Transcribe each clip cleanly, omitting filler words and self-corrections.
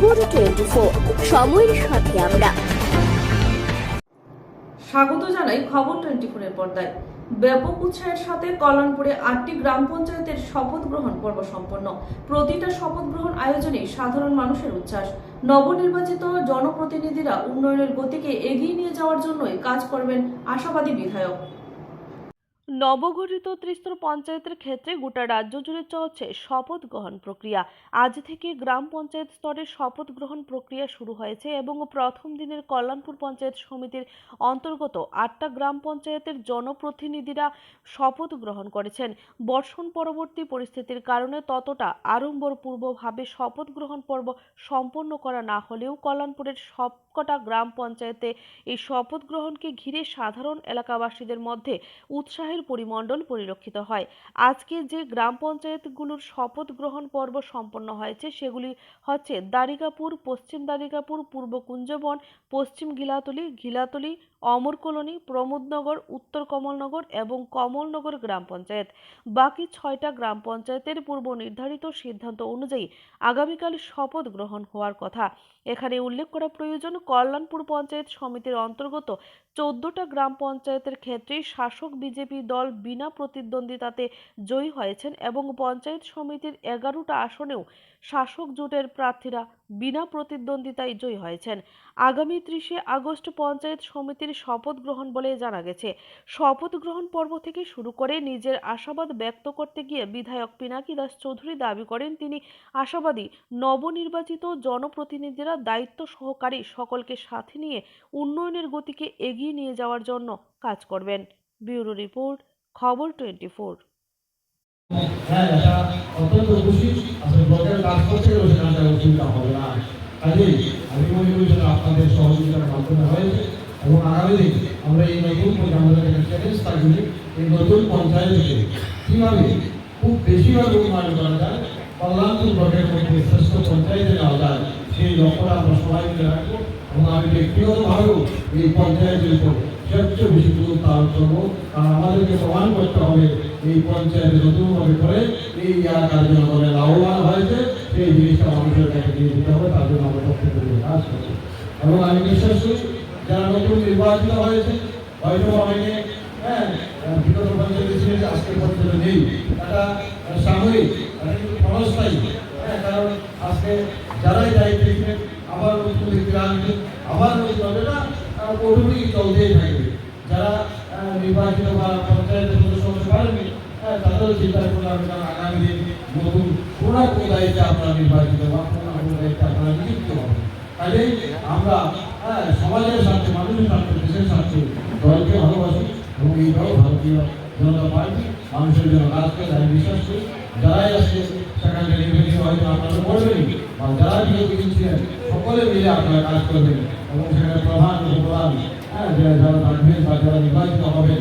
খবর 24 সময়ের সাথে আমরা। স্বাগত জানাই খবর 24 এর পর্দায়। ব্যাপক উৎসাহের সাথে কল্যাণপুরে 8টি গ্রাম পঞ্চায়েতের শপথ গ্রহণ পর্ব সম্পন্ন। প্রতিটা শপথ গ্রহণ আয়োজনে সাধারণ মানুষের উচ্ছ্বাস। নবনির্বাচিত জনপ্রতিনিধিরা উন্নয়নের গতিকে এগিয়ে নিয়ে যাওয়ার জন্যই কাজ করবেন আশাবাদী বিধায়ক। নবগঠিত ত্রিস্তর পঞ্চায়েতের ক্ষেত্রে গোটা রাজ্য জুড়ে চলছে শপথ গ্রহণ প্রক্রিয়া। আজ থেকে গ্রাম পঞ্চায়েত স্তরে শপথ গ্রহণ প্রক্রিয়া শুরু হয়েছে এবং প্রথম দিনের কল্যাণপুর পঞ্চায়েত সমিতির অন্তর্গত 8টা গ্রাম পঞ্চায়েতের জনপ্রতিনিধিরা শপথ গ্রহণ করেছেন। বর্ষণ পরবর্তী পরিস্থিতির কারণে ততটা আড়ম্বরপূর্বকভাবে শপথ গ্রহণ পর্ব সম্পন্ন করা না হলেও কল্যাণপুরের সবকটা গ্রাম পঞ্চায়েতে এই শপথ গ্রহণকে ঘিরে সাধারণ এলাকাবাসীদের মধ্যে উৎসাহের পরিমণ্ডল পরিলক্ষিত হয়। আজকে যে গ্রাম পঞ্চায়েতগুলোর শপথ গ্রহণ পর্ব সম্পন্ন হয়েছে সেগুলি হচ্ছে দারিকাপুর, পশ্চিম দারিকাপুর, পূর্ব কুঞ্জবন, পশ্চিম ঘিলাতলি, অমর কলোনি, প্রমোদনগর, উত্তর কমলনগর এবং কমলনগর গ্রাম পঞ্চায়েত। বাকি 6টা গ্রাম পঞ্চায়েতের পূর্ব নির্ধারিত সিদ্ধান্ত অনুযায়ী আগামীকাল শপথ গ্রহণ হওয়ার কথা। এখানে উল্লেখ করা প্রয়োজন, কল্যাণপুর পঞ্চায়েত সমিতির অন্তর্গত 14টা গ্রাম পঞ্চায়েতের ক্ষেত্রে শাসক বিজেপি দল বিনা প্রতিদ্বন্দ্বিতাতে জয়ী হয়েছেন এবং পঞ্চায়েত সমিতির 11টা আসনেও শাসক জোটের প্রার্থীরা বিনা প্রতিদ্বন্দ্বিতায় জয়ী হয়েছেন। আগামী 30শে আগস্ট পঞ্চায়েত সমিতির শপথ গ্রহণ বলে জানা গেছে। শপথ গ্রহণ পর্ব থেকে শুরু করে নিজের আশাবাদ ব্যক্ত করতে গিয়ে বিধায়ক পিনাকি দাস চৌধুরী দাবি করেন তিনি আশাবাদী নবনির্বাচিত জনপ্রতিনিধিরা দায়িত্ব সহকারী সকলকে সাথে নিয়ে উন্নয়নের গতিকে এগিয়ে নিয়ে যাওয়ার জন্য কাজ করবেন। ব্যুরো রিপোর্ট, খবর 24। হ্যাঁ, এটা অত্যন্ত খুশি। আসলে ব্লকের কাজ করছে সেখানে অসুবিধা হবে না। কাজেই আমি মনে করি সেটা আপনাদের সহযোগিতার মাধ্যমে হয়েছে এবং আগামী দিন আমরা এই নতুন আমাদের চ্যালেঞ্জ থাকবে এই নতুন পঞ্চায়েতকে কীভাবে খুব বেশিভাবে উন্নয়ন করা যায়, কল্যাণপুর ব্লকের মধ্যে শ্রেষ্ঠ পঞ্চায়েতে নেওয়া যায় সেই লক্ষ্যটা আমরা সবাই মিলে রাখবো এবং আমি ব্যক্তিগতভাবেও এই পঞ্চায়েতের উপর সবচেয়ে বেশি গুরুত্ব আরোপ করবো। কারণ আমাদেরকে প্রমাণ করতে হবে এই পঞ্চায়েত নতুনভাবে করে এই এলাকার জনগণের লাভবান হয়েছে সেই জিনিসটা মানুষের কাছে দিয়ে দিতে হবে। তার জন্য আমরা প্রত্যেক কাজ করছি এবং আমি বিশ্বাস করি যারা নতুন নির্বাচিত হয়েছে হয়তো অনেকে বিগত পঞ্চায়েত ছিলেন আজকে পর্যন্ত নেই, এটা সাময়িক, এটা কিন্তু ক্ষণস্থায়ী। কারণ আজকে যারাই দায়িত্বে ছিলেন আবার নতুন ব্যক্তিরা আসবেন, আবার নতুন হবে না, অটোমেটিক চলতেই থাকবে। যারা নির্বাচিত বা পঞ্চায়েতের সদস্য হতে পারেননি তাদেরও চিন্তা করলে হবে, কারণ আগামী দিন নতুন কোনো না কোনো দায়িত্বে আপনারা নির্বাচিত বা কোনো না কোনো দায়িত্বে আপনারা নিযুক্ত হবেন। কাজেই আমরা সমাজের স্বার্থে, মানুষের স্বার্থে, দেশের স্বার্থে দলকে ভালোবাসি এবং এই দল ভারতীয় জনতা পার্টি মানুষের জন্য কাজ করে। আমি বিশ্বাস করি যারাই আসছে সেখানে নির্বাচিত হয়তো আপনারা করবেনই বা যারা বিগত ছিলেন সকলে মিলে আপনারা কাজ করবেন এবং সেখানে প্রধান উপপ্রধান যারা থাকবেন বা যারা নির্বাচিত হবেন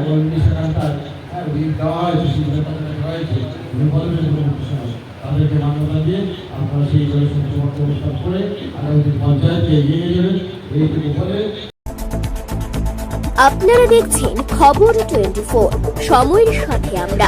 ওই সেখানটায় দেওয়া হয়েছে হয়েছে তাদেরকে মান্যতা দিয়ে আপনারা সেই সমর্থ অনুষ্ঠান করে আগামী পঞ্চায়েতকে এগিয়ে নিয়ে যাবেন এইটুকু বলে। আপনারা দেখছেন খবর 24 সময়ের সাথে আমরা।